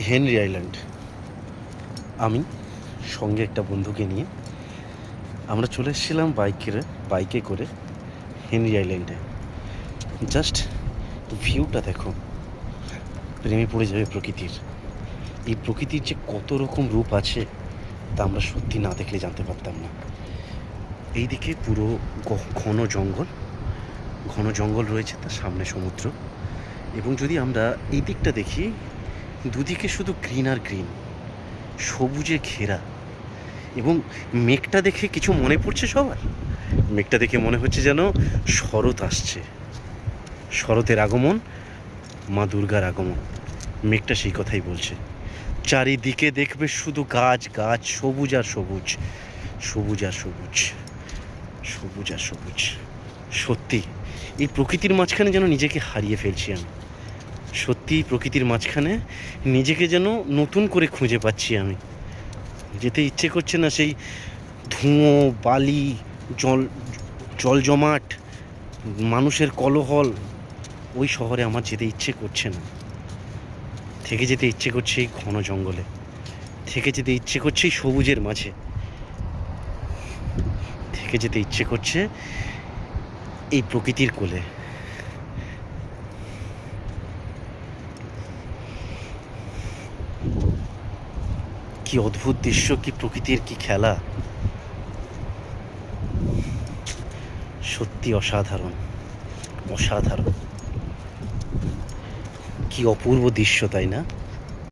Henry island. আমি সঙ্গে একটা বন্ধুকে নিয়ে আমরা চলে এসেছিলাম বাইকে করে হেনরি আইল্যান্ডে। জাস্ট ভিউটা দেখো, প্রেমে পড়ে যাবে প্রকৃতির। এই প্রকৃতির যে কত রকম রূপ আছে তা আমরা সত্যি না দেখলে জানতে পারতাম না। এইদিকে পুরো ঘন জঙ্গল রয়েছে, তার সামনে সমুদ্র। এবং যদি আমরা এই দিকটা দেখি, দুদিকে শুধু গ্রিন আর গ্রিন, সবুজে ঘেরা। এবং মেঘটা দেখে কিছু মনে পড়ছে সবার? মেঘটা দেখে মনে হচ্ছে যেন শরৎ আসছে, শরতের আগমন, মা দুর্গার আগমন। মেঘটা সেই কথাই বলছে। চারিদিকে দেখবে শুধু গাছ গাছ, সবুজ আর সবুজ, সবুজ আর সবুজ, সবুজ আর সবুজ। সত্যি এই প্রকৃতির মাঝখানে যেন নিজেকে হারিয়ে ফেলছি আমি। সত্যি প্রকৃতির মাঝখানে নিজেকে যেন নতুন করে খুঁজে পাচ্ছি আমি। যেতে ইচ্ছে করছে না সেই ধুঁয়ো, বালি, জল জমাট, মানুষের কোলাহল, ওই শহরে আমার যেতে ইচ্ছে করছে না। থেকে যেতে ইচ্ছে করছে এই ঘন জঙ্গলে, থেকে যেতে ইচ্ছে করছে এই সবুজের মাঝে, থেকে যেতে ইচ্ছে করছে এই প্রকৃতির কোলে। কি অদ্ভুত দৃশ্য, কি প্রকৃতির কি খেলা! সত্যি অসাধারণ, অসাধারণ। কি অপূর্ব দৃশ্য, তাই না?